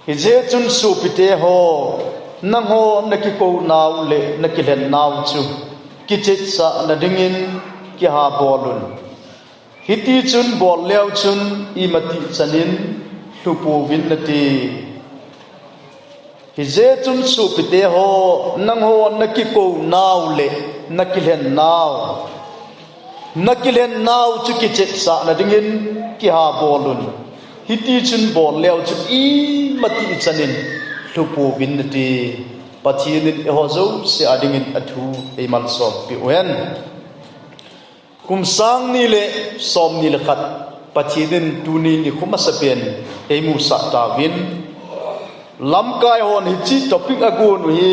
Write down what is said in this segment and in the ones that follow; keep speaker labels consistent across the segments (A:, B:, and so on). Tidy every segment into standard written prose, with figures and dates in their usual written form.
A: hi je chun su pite ho nang ho nakiko naw le nakilen naw chu kichit sa nadingin ki ha bolun hiti chun bol leo chun imati chanin thupu win nati hi je chun su pite ho nang ho nakiko naw le nakilen naw chu kichit sa nadingin ki ha bolun hiti chun bol leo chu imati chanin thupu win nati Pathen ho zo se adingin athu emal som pi wen kum sang ni le som ni le khat Pathen Tuni ni khuma sapen emu sa ta win lam kai hon hi chi topic agun hi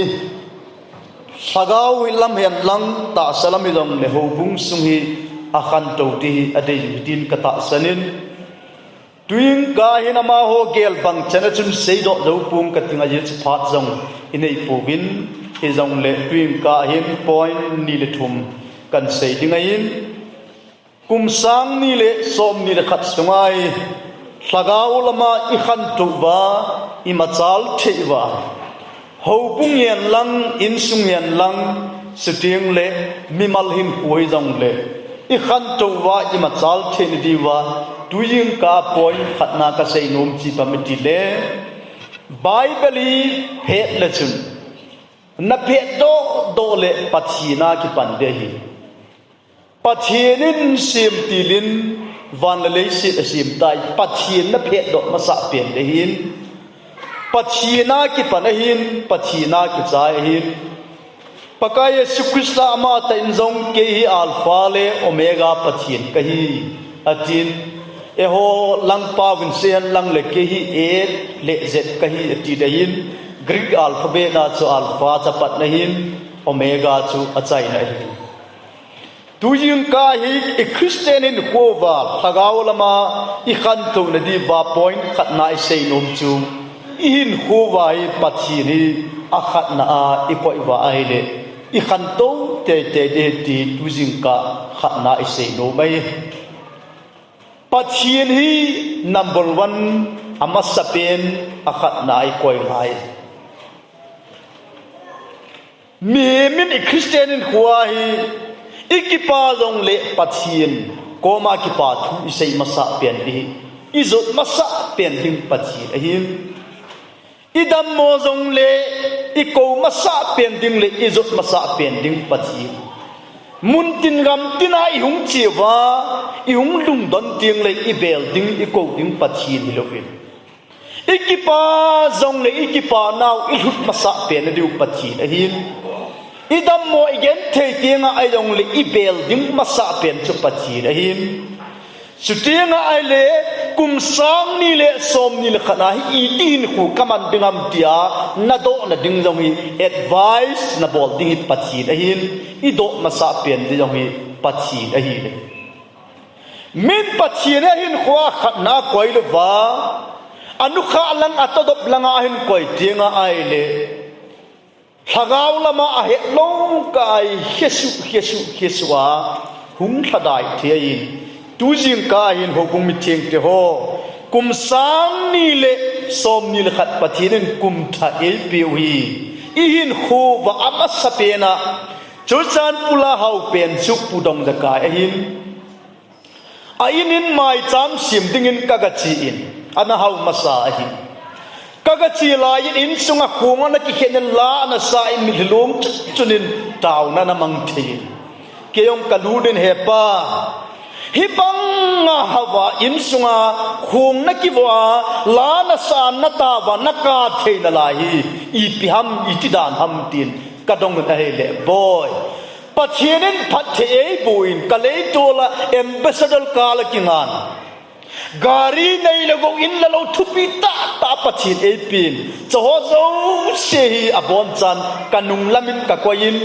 A: Lhagao hi lam hen lang ta salami dong le ho bung sung hi a khantou ti adei din kata sanin tuing kahin ama ho gel bang chana chun seido zo pung katinga je phat zong inei povin e zong le tuing kahin point ni le thum kan sei dingain kum sang ni le som ni le khat sungai Lhagao lama i khan tu wa i machal theiwa ho pung yen lang in sung yen lang siting le mimal hin koi zong le i khan tu wa i machal thein diwa tuing ka point khatna ka sei nom chi pamiti le Bible het le chun na phe do le pathina ki pande hi Pathenin sim tilin van le si sim tai pathin na phe do masa pen de hin pathina ki panahin pathina ki chai hin pakaya sukrista ama ta injong ke hi alpha le omega pathin ka hi atin eho lang pa win sen lang le ke hi e le z ka hi ti da hin Greek alphabet na chu alpha cha pat na hin omega chu achai na hi tuyin ka hi e Christian in kova Lhagao lama i khan tu na di va point khat na i sei nom chu i hin kova hi pathin hi a khat na a i poi wa ai le i khan to te de ti tuyin ka khat na i sei no mai Pathen hi number 1 ama sapen akhat nai koi ngai mi min i Christian in huwa hi ikipa jong le Pathen koma kipa thu isei masa pen hi izot masa pen hing Pathen ahim idam mo jong le iko masa pen ding le izot masa pen ding Pathen mun tin gam tina i hung chiwa i hung lung don tiang le i bel ding i ko ding Pathen hi lovin ikipa zong le ikipa naw i hut masa pen diu Pathen ahin idam mo igen thei tianga ai dong le i bel ding masa pen chu Pathen ahin sutianga ai le kum sang ni le som ni le khana hi i tin khu kaman dingam tia na do na ding jong hi advice na bol ding Pathen ahin i do masa pen di jong hi Pathen ahin min Pathen ahin khwa khatna koi le wa anu kha lang atodop langa ahin koi tinga ai le Lhagao lama a het long kai hesu wa hung thadai thein tu jing ka hin ho bung mi theng te ho kum sang ni le som ni le khat Pathen kum tha el pi wi i hin khu wa ama sapena chu chan pula hau pen chu pudong da kai ahin in mai cham sim ding in kagachi in ana hau masa ahin kagachi la in sunga khunga na ki khen la na sa in mi hlung chunin taw na namang the keyong kaludin hepa hibanga hawa in sunga khung na ki wa la na sa na ta wa na ka theina la hi i piham i tidan ham tin kadong na hele boy Pathen phathe ei buin kalei tola ambassador kala kingan gari nei lago in la lo thupi ta Pathen ei pin choho zo se hi abon chan kanung lamin ka koin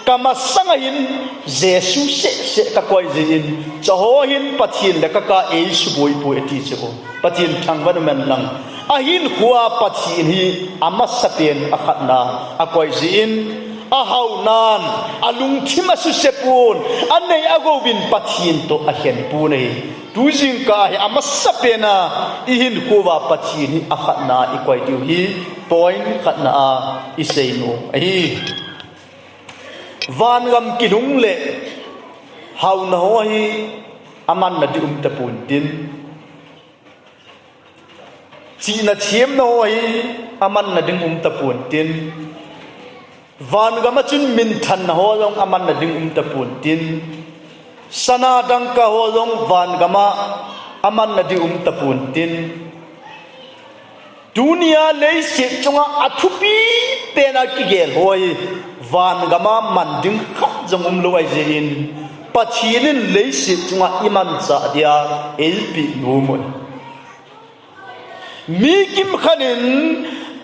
A: kama sangahin jesu se ka koi jin choho hin Pathen la ka ei suboi poi ti chebo Pathen thangwan men lang ahin huwa Pathen hi ama sapen akhatna akoi jin a hau nan a lung thim a su sepun an nei a go win Pathen to a hen pu nei tu jing ka hi a masapena I hin ko wa Pathen hi a khatna I koi tiu hi point khatna a I sei no ai van gam ki lung le hau na ho hi aman na di ta pun tin si na thiam no hi aman na ding ta pun tin van gama chun min than na ho long aman na ding ta pun tin sana dang ka ho long van gama aman na di ta pun tin dunia lei se chunga athupi pena ki gel hoi van gama man ding khat jong lo ai jein Pathen lei se chunga iman cha dia elpi nomon mi kim khanin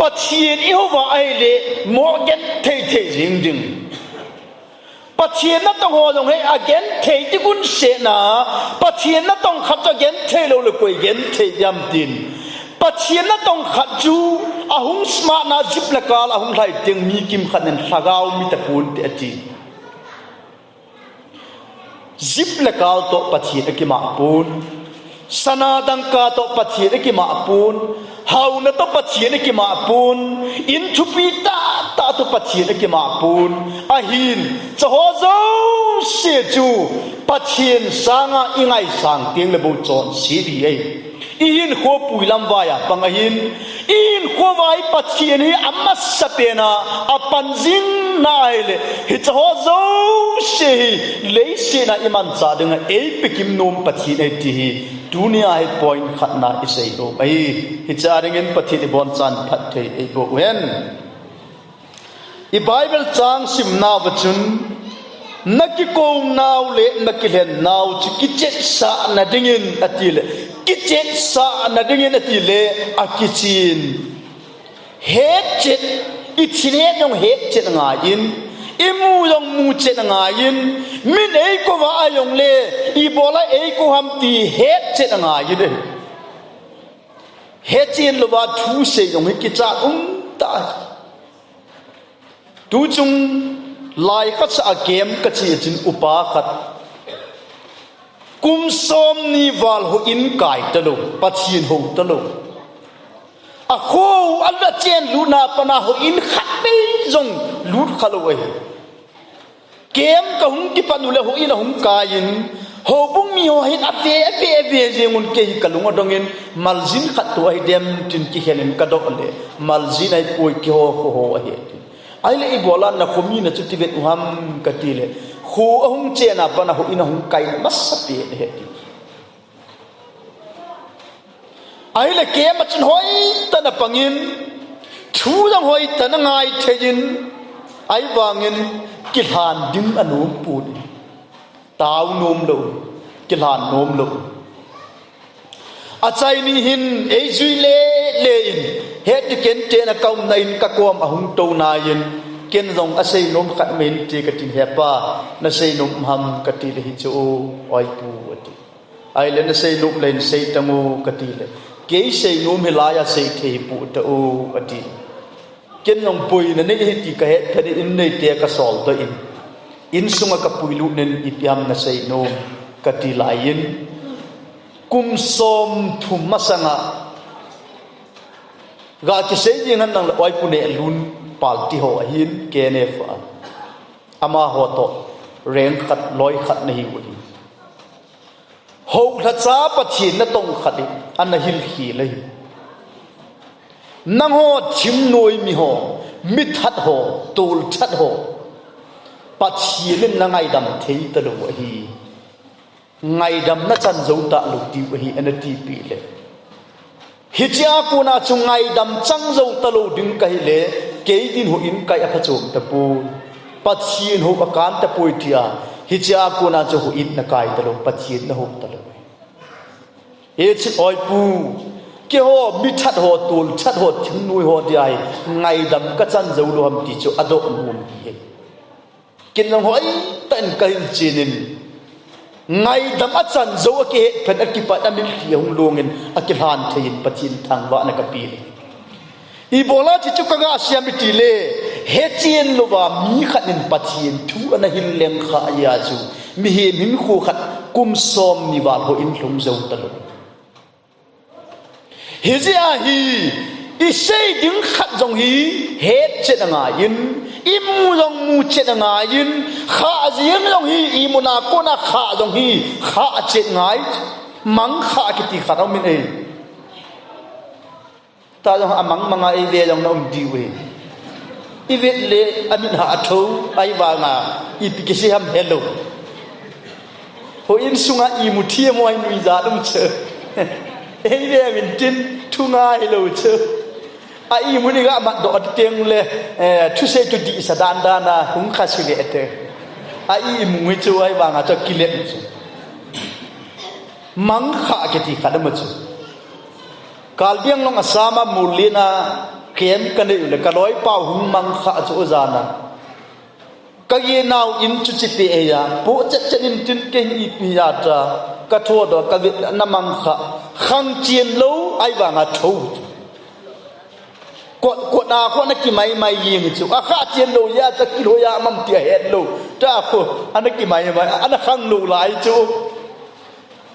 A: Pathen I hova ai le morgan thei thei jing jing Pathen na tong ho long he again thei ti kun se na Pathen na tong khat again thei lo le koi gen thei yam tin Pathen na tong khat chu ahung sma na jip la kal ahung lai teng mi kim khanin Lhagao mi ta pun te ati jip la kal to Pathen ki ma pun sana dang ka to Pathen ki ma pun hau na to Pathen ki ma pun in thupi ta to Pathen ki ma pun ahin chaho zo se chu Pathen sanga ingai sang teng le bo chon si ri ai in ko pui lam waya pang ahin in ko vai Pathen hi amma sapena apan jing nai le hi chaho zo se le se na iman cha ding ei pikim nom Pathen ai ti hi dunia hai point khatna isei do ai hi charing in Pathen bon chan phat thei ei bo wen I Bible chang sim na wachun naki ko naw le naki len naw chi kichet sa na dingin atile kichet sa na dingin atile akichin het chet ichine yong het chet nga in imu yong mu chet nga in min ei ko wa ayong le I bola ei ko ham ti het chet nga in het chin lo wa thu se yong ki cha ta tu chung lai khat sa game ka chi chin upa khat kum som ni wal ho in kai ta lo Pathen ho ta lo a kho alla chen lu na pana ho in khat be jong lut khalo ai game ka hung ki panu le ho in hung kai in ho bung mi ho hin ate ate jengun ke kalunga dongin maljin khat to ai dem tin ki helen ka do le maljin ai poi ki ho ai ai le bola na khomi na chuti vet uham katile khu ahung che na pana ho ina hung kai masape he ti ai le ke ma chun hoi ta na pangin thu dang hoi ta na ngai thejin ai wangin kilhan dim anum pu taw nom lo kilhan nom lo achai ni hin ei zui le in het ken te na kaum na in ka kom ahung to na yin ken rong a sei nom khat men ti ka tin hepa na sei nom ham ka ti le hi chu oi pu ati ai le na sei nom len sei tamu ka ti le ke sei nom hilaya sei the pu ta o ati ken rong pui na ne hi ti ka het thadi in nei te ka sol to in sunga ka puilu nen ipiam na sei nom ka ti la yin kum som thum masanga ga ki seije ngan nang oi pune lun palti ho ahin kene fa ama ho to reng khat loi khat nahi uri ho la cha Pathen na tong khati an hil hi le nang ho chim noi mi ho mit hat ho tul chat ho Pathen na ngai dam thei ta lo hi ngai dam na chan zo ta lu ti hi an ti pi le hi cha ku na chu ngai dam chang zo ta lo ding kai le ke din ho in kai a phachom ta pu Pathen ho ka kan ta poi tia hi cha ku na chu ho in na kai ta lo Pathen na ho ta lo e chi oi pu ke ho mi that ho tul chat ho thim nui ho ti ai ngai dam ka chan zo lo ham ti chu ado mum hi kin long hoi tan kai chinin ngai dam a chan zo ke phen a kipa ta min hiong longin a ki han thein Pathen thang wa na ka pi I bola chi chu ka ga siam ti le เฮจีนลูว่ามีขัดนินปัจจินทุอันหินเลี้ยงข้ายาจูมีเห็นคู่ขัดกุมซอมนิวาลโหอินลงเจ้าตลอดเฮจีอาฮีอีเซดึงขัดจงฮีเฮเจตงายินอิมูจงมูเจตงายินข้าเจียงจงฮีอิมุนาโกนาข้าจงฮีข้าเจตงายมังข้ากิติขัดเอามินเอตาจงมังมังไอเดียจงน้องดีเวอีเวเลอามินหาทูไอวางาอีปิกิเซียมเฮลโลโหอินสุงาอีมุเทียมวยนุยจาดุมเชเฮ้ยเรื่องมินจินทุ่งายโลเชไอ้มุนี่ก็มาดอดเตียงเลยทุเสตุดีสะดานดานาหุงคาสิเลเตไอ้มุยช่วยวางอาจจะกิเลสมังขะกิติขัดมุจกาลเบียงลงอาสามามูลีนาเขียนกันเลยเลยกะร้อยเป้าหุงมังขะจุจานาก็ยีนาวอินจุจิปีเอียปุ๊จะจะอินจินเก่งอีปียาจ้ากระโทษกะวิน้ำมังขะขังเจียนโลไอ้วางอาทูกดนาคนนักกิไม่ยิงจูอาข้าเจียนโลยาจะกิโลยามั่มเตียเห็ดโลจ้าคนอันนักกิไม่อันนักขังโลหลายจู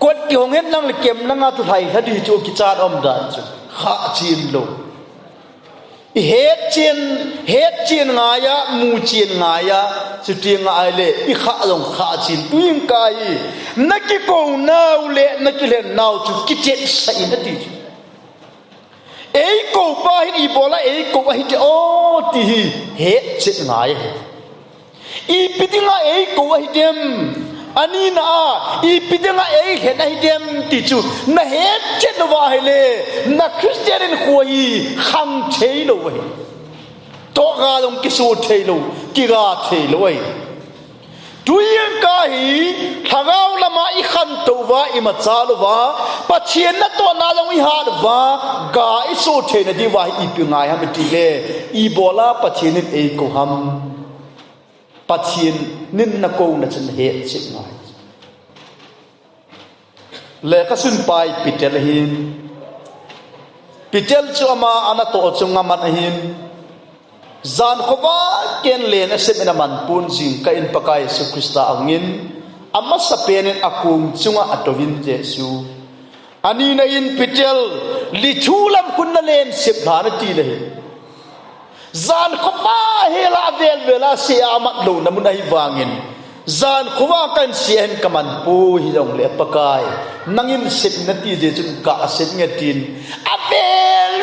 A: กดกี่หงเห็นนั่งเก็บนั่งอาตุไทยคดีจูกิจารอมดาจูข้าเจียนโลเฮ็ดจีนงายะมูจีนงายะสุดที่งายเลยอีข้าลงข้าจีนตุยงกายนักกิโกนาวเละนักกิเลนนาวจุกิเจใส่นัดดีเอ้ยกูไปอีโบลาเอ้ยกูไปที่โอ้ที่เฮ็ดจีนงายอีปิดงาเอ้ยกูไปที่เดิมอันนี้นะอีปิดงาเอ้ยเห็นไอ้เดิมที่จูน่าเฮ็ดจีนว่าให้เลยนักคริสเตียนคุยขังเทโลเว้ยโตกาลงกิสูเทโลกิกาเทโลเว้ยดูยังกาฮีทางเอาละมาอีขันตัวว่าอีมาซาลว่าปัจเจียนนั่นตัวนาลงอีหาดว่ากาอีสูเทนดีว่าอีปีงายฮัมติเลอีโบลาปัจเจียนเอโกฮัมปัจเจียนนินนักโกนัชนเหตุสิ่งไรเลกสุนไปปิเจลหินปิเจลชัวมาอนาโตจงอามันหินจานขวาเกณฑ์เลนเสมินามันปูนจิงกัอินปะกายสุคริสตาอังอินอามาสเปนินอากุงจุงอัตวินเจสูอันนี้ในอินปิเจลลิชูลัมคุณนเลนสิบฐานตีเลยจานขวาเฮลาเวลเวลาเสียอามัดลูนมุนัยวางินจานขวากันเสียนกมันปูฮิจงเลปะกายนังอินสิบนาทีเจจุนกะสิบเงตินอา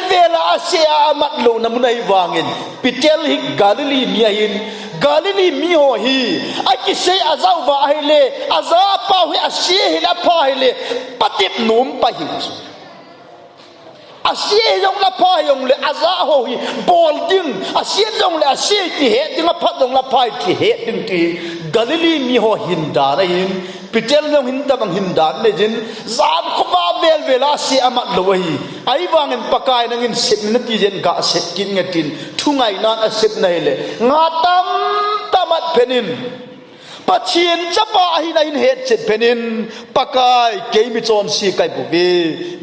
A: เวลาเสียอามัดลูนมุนัยวางินปิเจลฮิกาลิลีมีหินกาลิลีมีโฮฮีอากิเซอาซาวาฮิเลอาซาปาฮิอาเสียฮิลาปาฮิเลปฏิบนุมปะฮิอาเซียยงละพายงเลยอาซาโฮฮีบอลดิ้งอาเซียยงเลยอาเซียที่เหตุดิ้งพัดยงละพายที่เหตุดิ้งที่กาลิลีมีโฮหินดานะหินพิเจลยงหินตะบังหินดานะจินจานขวาเวลาเสียอามัดลอยไอ้วางเงินปากายนั่งเงินสิบนาทีเจนกะสิบกินเงินจินทุ่งไงนานสิบในเลยงาตมัดเพนินปัจเจียนจะปะหินเหตุเจ็ดเพนินปากายเกมิจอนสีไก่บุเบ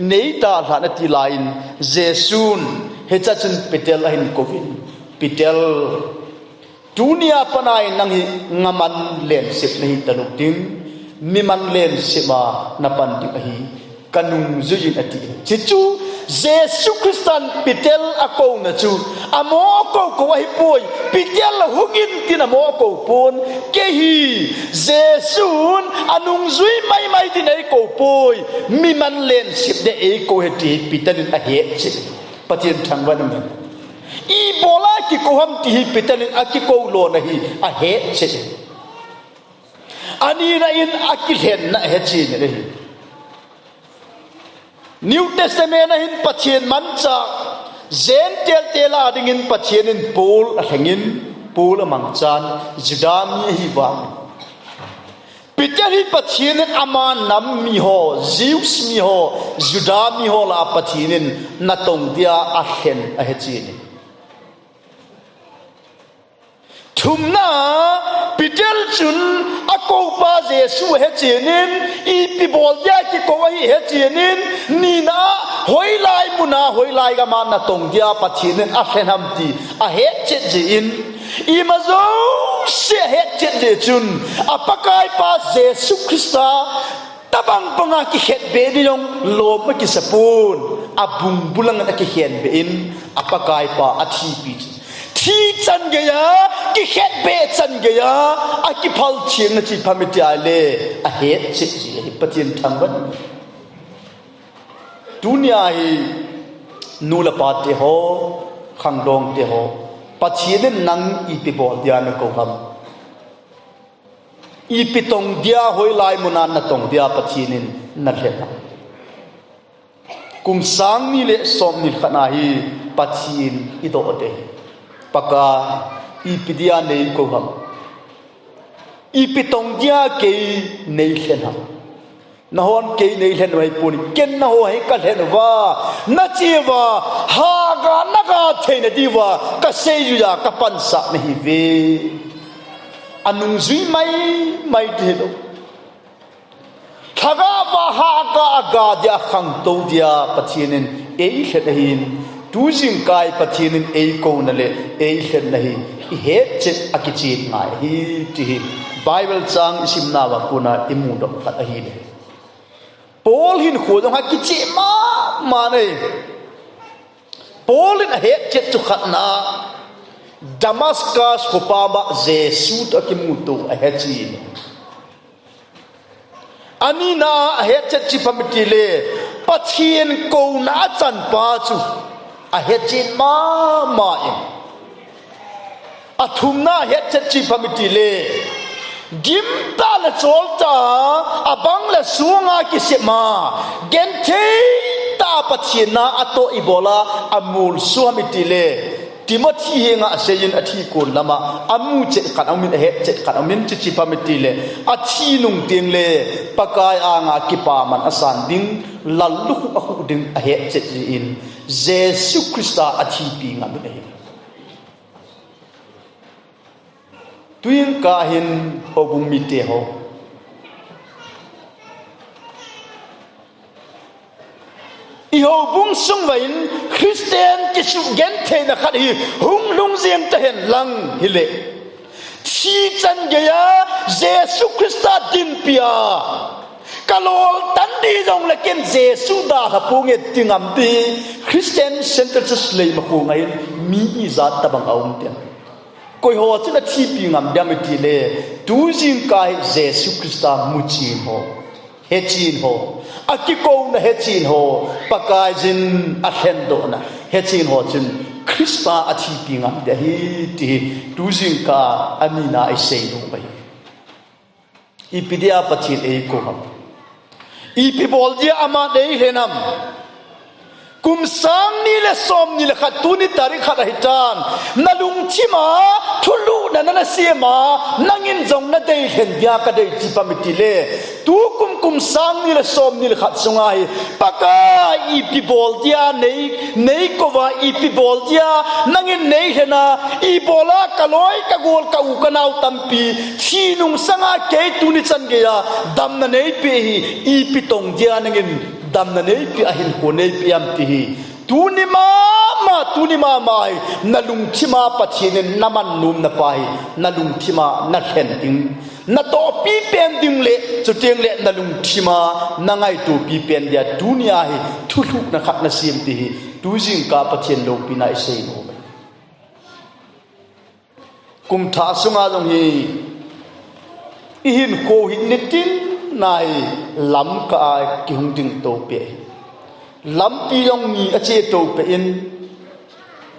A: เนตาหลานตีไลน์เจสุนเหตุจันปิเตลหินโควินปิเตลดุนยาปนายนังหิงามันเลนสิบในตลุกดิงมิมันเลนสิมานับปันดิบหิกันุงจุจินอติจิจูเจสุคริสตันปิเตลอโกนจูอโมโกโกวะฮิปุยปิเตลหุกินตินอโมโกปุนเกฮีเจสุนอนุงจุยไม่ตินไอโกปุยมิมันเลนสิบเดไอโกเฮติปิเตลินอเหจิปฏิทังวันนั้นอีโบลากิโกฮัมติปิเตลินอากิโกโลนะฮีอเหจิอันนี้นะอินอากิเห็นนะเหจินะฮีNew Testament na hin patien mancha zen tela dingin patien in pool hangin pool amangchan judami hiwang pitari patien aman nam mi ho zeus mi ho judami ho la patien natong dia ahen ahechin thum na pitel chun akopa Jesu he chinin I pibol dia ki ko hi he chinin ni na hoilai muna hoilai ga man na tong dia Pathinen a hlenham ti a he chet je in I mazo se he chet je chun apakai pa Jesu Christa tabang panga ki het be ni yong lom ki sapun abung bulang na ki hen be in apakai pa athi pi thi chan ge ya ki het be chan ge ya a ki phal chiang na chi phamit ya le a het chi ji Pathen tham ban dunia hi nula pa te ho khang dong te ho Pathinen nang I pe bol dia na ko ham I pitong dia hoi lai munan na tong dia Pathinen na hlela kum sang ni le som ni khana hi Pathin I do de paka I pidia nei ko ham I pitong dia ke nei hlela na hon ke nei hlen wai puni ken na ho hai ka hlen wa na chi wa ha ga na ga theina di wa ka sei ju ya ka pan sa me hi ve anung zui mai de do thaga wa ha ga dia khantou dia Pathinen ei hlet hin tu jing kai Pathinen ei ko na le ei hlet na hi I het chet akichi ngai hi ti Bible chang isim na wa kuna imu do khat a hi le Paul hin khodong ha kichi ma nei Paul in a het chet chu khat na Damascus hopaba Jesu to kimuto a hechi Anina a het chet chi pamitile Pathien ko na chan pa chu a hechin ma in athumna het chet chi pamitile Gim ta la cholta abang la suanga ki sema gente ta Pathina ato ibola amul suamitile Timothy henga seyin athi kon lama amu che kan amin he che kan amin chi pamitile athi nung ting le pakai anga kipa man asan ding lallu aku ding a he che in Jesu Christa athi pi ngam ne Tuing kahin obung mite ho Iho bung sung vain Christian ki su gen the na khat hi hung lung ziang ta hen lang hi le chi chan ge ya Jesu Christa din pia kalol tan di jong la ken Jesu da ha punge tingam ti Christian center se ma ko ngai mi I zat tabang aum te koi ho china thi pi ngam dam ti le tu jing kai Jesu Christa mu chi ho he chin ho akiko na he chin ho pakai jin a hen do na he chin ho chin Christa athi pi ngam de hi ti tu jing ka amina I sei no bai I pidia Pathin e ko ham I pibol dia ama dei henam kum sang ni le som ni le khat tu ni tarik khat hitan nalung chima thulu na na siama nangin jong na dei hen dia ka dei chi pamitile tu kum sang ni le som ni le khat sungai paka I pibol dia nei ko wa I pibol dia nangin nei hena I bola kaloi ka gol ka u kanau tampi chinung sanga ke tu ni chan ge ya dam na nei pe hi I pitong dia nangin dam na nei pi ahin ko nei pi am ti hi tuni ma mai nalung thima Pathinen naman num na pai nalung thima na hen ding na to pi pen ding le chuteng le nalung thima na ngai tu pi pen dia dunia hi thulu na khat na sim ti hi tu jing ka Pathen lo pi na sei no kum tha sunga jong hi ihin ko hi nitin nai lam ka ki hung ding to pe lam pi yong ni a che to pe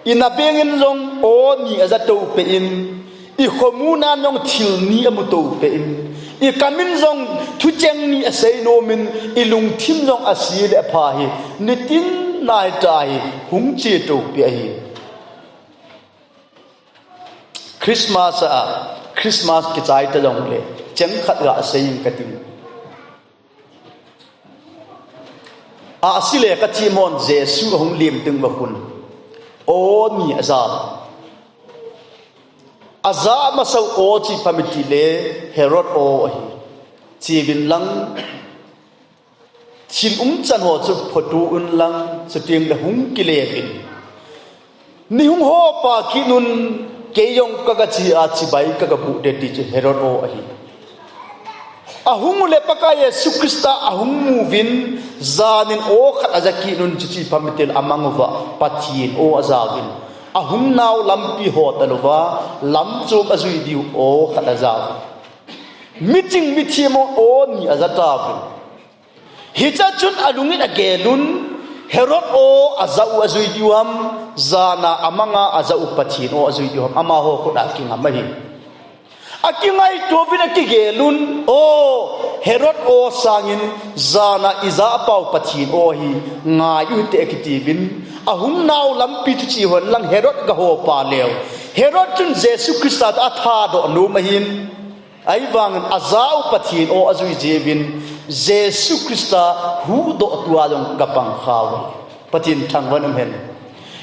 A: in a bengin jong o ni a za to pe in I khomuna nong thil ni amu to pe in I kamin jong thu cheng ni a sei no min I lung thim jong a si le pha hi nitin nai tai hung che to pe hi Christmas ki chai ta jong le cheng khat ga sei ka ting asile ka chimon Jesu hong lim tung ba kun o ni azal aza masau o chi pamiti le Herod o hi chi bin lang chin chan ho chu photu un lang chu ting le hung ki le bin ni hung ho pa ki nun ke yong ka ga chi a chi bai ka ga bu de ti chu Herod o hi ahung le paka Yesu Krista ahung mu vin zanin o khat azaki nun chi pamitel amangwa pathin o azavin ahung naw lampi ho talwa lam chu azui diu o khat azav meeting mithimo o ni azatav hicha chun alungin agelun Herod o azau azui diuam zana amanga azau pathin o azui diuam ama ho khoda kinga mahi akingai tovina kigelun o Herod o sangin zana iza pau pathin o hi ngai te akitivin ahum naw lampi tu chi hon lang Herod ga ho pa lew Herod chun Jesu Krista atha do no mahin ai wang azau pathin o azui jebin Jesu Krista hu do tua long kapang khaw pathin thangwan hen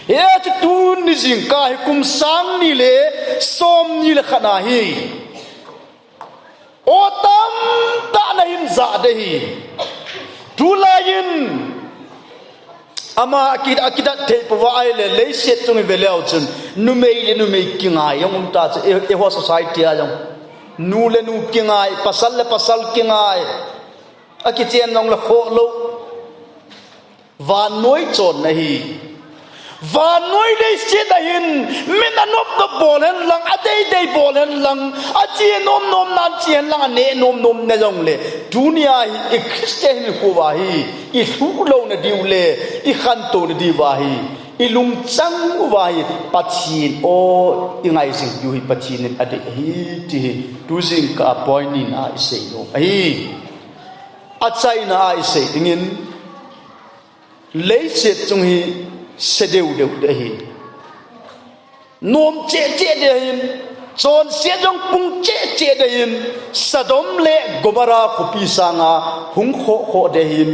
A: e tu ni jing ka hi kum sang ni le som ni le khana hi o tam ta na hin za de hi tu lain ama akida te pwa ai le set chung ve leo chun nu mei kinga yong ta e ho society a yong nu le nu kinga pasal kinga akichen nong la kho lo van noi chon na hi van noi le se da hin min anop do bolen lang adei bolen lang achi nom nan chien lang ne nom ne jong le dunia hi e christian ko wa hi i thu lo na diu le i khantou na di wa hi i lung chang wa hi pathin o i ngai sing yu hi pathin ade hi ti tu sing ka point ni na i sei no hi achai na ai sei dingin leiset chung hi sedeu de hi nom che de hin chon se jong pung che de hin Sodom le Gomora khopi sanga hung kho de hin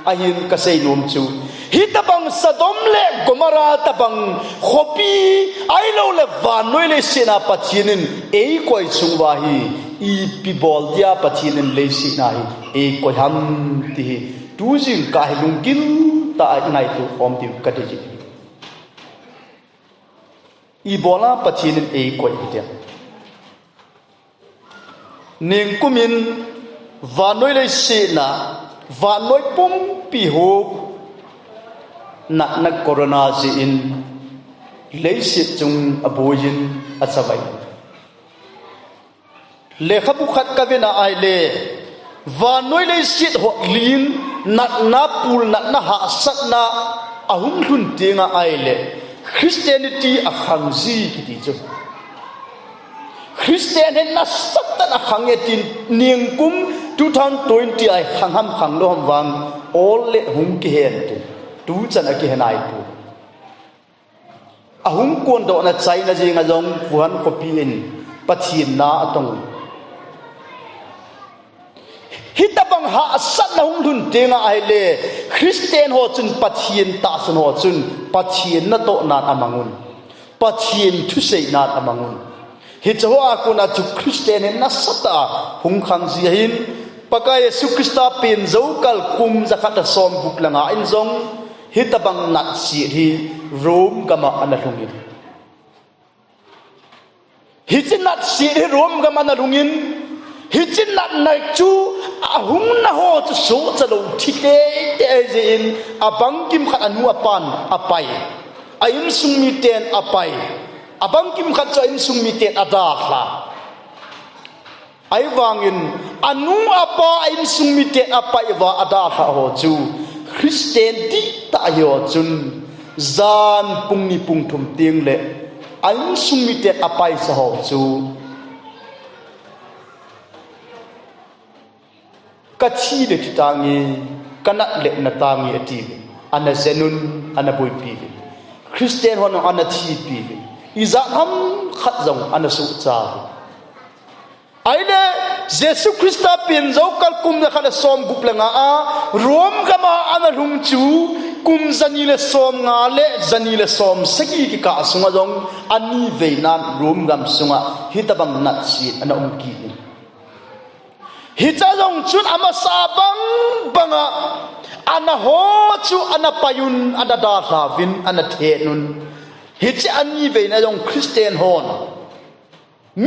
A: ahin ka sei nom chu hi tabang Sodom le Gomora tabang khopi ai lo le van noi le sina pathinin ei koi chung wa hi i pi bol dia pathinin le sina hi ei koi ham ti tu jing ka lung gin ta ngai tu om ti ka de ji i bola pathinin ei koi dia ning kumin vanoi le sina vanoi pum pi ho na corona ji in le sit chung aboyin achawai le khabu khat ka vena ai le vanoi le sit ho lin na pul na ha sat na ahum hun tinga ai le Christianity a khangzi ki ti chu Christian hen na sat na khangetin ningkum 2020 ai khangham khanglo ham wang all le hung ki hen tu chan a ki henai pu ahum kon do na chai na jinga jong puan copy in pathin na atong hitabang ha sat na hung dun tenga ai le Christian ho chun pathin ta sun ho chun pathin na to na amangun pathin thu sei na amangun hi chawa ko na chu Christian na sata hung khang ji hin paka Yesu Krista pen zo kal kum zakhat som buk langa in zong hitabang nat si hi rom kama analungin hichin nat si hi rom kama analungin hichin nat na chu ahung na ho chu so chalo thite te jin abang kim khat anu apan apai aim sung mi ten apai abang kim khat cho im sung mi ten ada kha ai wangin anu apa im sung mi ten apai wa ada kha ho chu Christian ti ta yo chun zan pung ni pung thum ting le aim sung mi ten apai sa ho chu kachi de titangi kanat le na tangi ati ana zenun ana boipi Christian hono ana thi pi iza ham khat zong ana su cha aile Jesu Krista pin zo kal kum na khala som guplanga a rom kama ana lung chu kum zani le som nga le zani le som sagi ki ka sunga jong ani veinan rum gam sunga hitabang nat si ana ki hita jong chun ama sabang banga ana ho chu ana payun ana da ravin ana thenun hichi ani veina jong Christian hon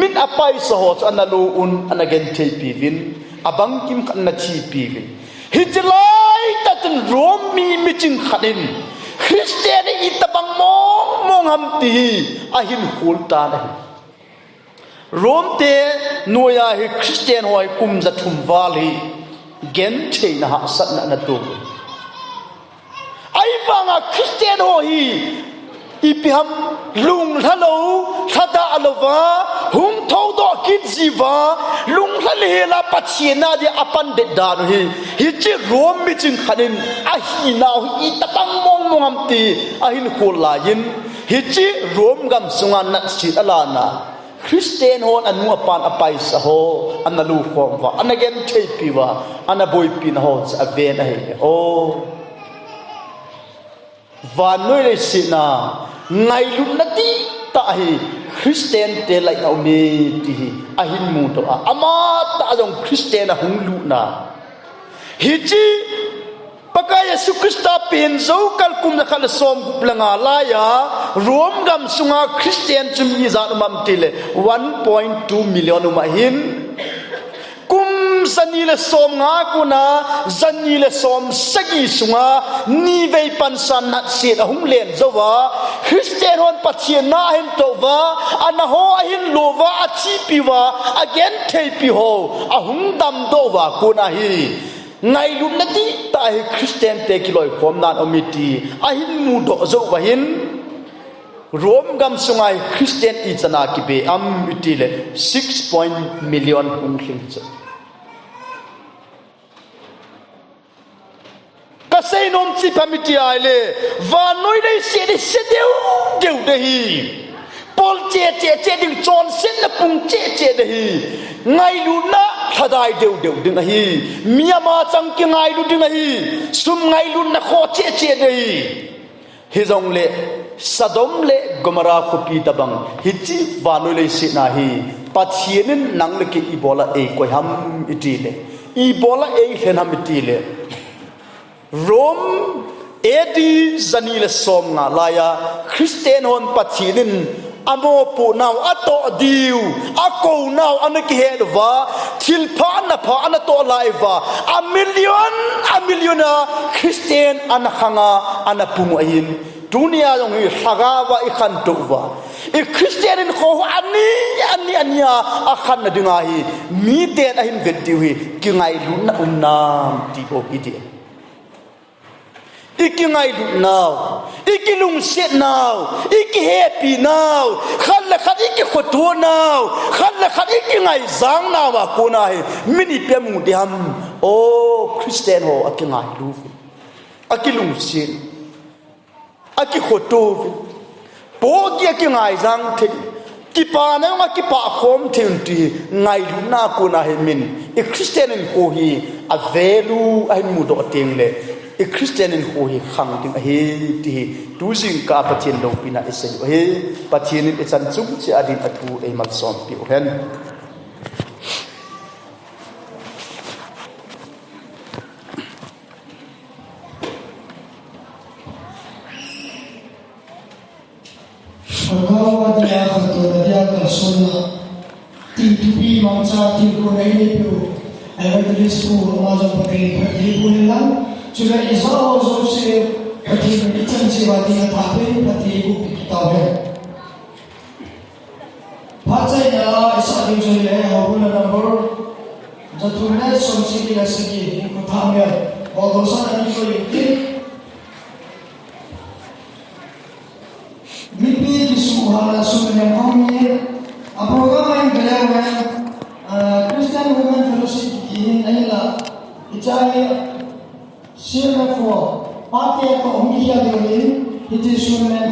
A: min apai sa ho ana lo un ana gen thei pivin abang kim kan na chi pivin hitlai tatun romi miching khanin Christian itabang mong ham ti ahin hulta na rom te noya hi Christian hoi kum za thum wali gen thei na ha sat na tu ai banga Christian ho hi ipiham lung halo thada alova hum thau do kit jiwa lung hale la pachina de apan de dan hi chi rom mi ching khanin a hi naw i tapang mong mongam ti ahin khol la yin hi chi rom gam sunga na si alana Christian hon anu apan apai sa ho analu khom wa anagem thei piwa anaboy pin ho sa ven a he o van noi le sina ngai lu na ti ta hi Christian te lai na me ti ahin mu to ama ta jong Christian a hung lu na hi chi pakaya Yesu Krista pen zo kal kum na khala som guplanga la ya rom gam sunga Christian chum yi za mam tile 1.2 million ma hin kum zanile som nga kuna zanile som sagi sunga ni vei pan san na se da hum len zo wa Christian hon pathian na hin to wa ana ho hin lo wa a chi pi wa again thei pi ho a hum dam do wa kuna hi ngai lu na ti ta hi Christian te kiloi khom nan omiti ahin mu do zo wa hin rom gam sungai Christian i chana ki be am mitile 6 million hung thling cha ka sei nom chi pamiti ai le va noi dei se deu de hi pol che ding chon sen la pung che de hi ngai lu na thadai deu ding hi miyama chang ki ngai lu ding hi sum ngai lu na kho che de hi zong le sadom le gomara khopi tabang hi chi vanoi le si na hi pathianin nang le ki ibola e koi ham iti le ibola e hen ham iti le rom edi zanile som nga laya Christian hon pathianin amo pu naw ato diu ako naw anaki hedwa thil pha na pha ana to laiwa a milliona Christian ana khanga ana pumu ahin dunia jong hi Lhagao i khantou wa i Christian in kho ania a khan na dinga hi mi te ahin vetiu hi ki ngai lu na unam ti bo ki de iki ngai lu now iki lung set now iki happy now khan la khat iki khotu now khan la khat iki ngai zang na wa ko na he mini pe mu de ham o Christian ho aki ngai lu aki lung set aki khotu bo ki ngai zang the kipa na nga kipa khom theun ti ngai lu na ko na he min e Christian in ko hi a value ai mu do teng le e Christian in ho hi khang ting he ti tu jing ka pathian lo pina ese he pathian in chan chung chi adin athu e mal som pi hen
B: Lhagao dia khantou dia ka sona ti tu bi mangcha ti ko nei ni pu ai su ma zo Pathen phathi bulla chula isa zo se Pathen ni chan se wa ti tha pe phathi ku pi ta hai phachai na isa ding jo le ho na number za tu na som si ki la si ki ko tha me ho do sa na ni ko yi Mipi suhala sunan kami program yang berjalan Christian Women Fellowship in Aila icai share for party ko umkiya dingin itu sunan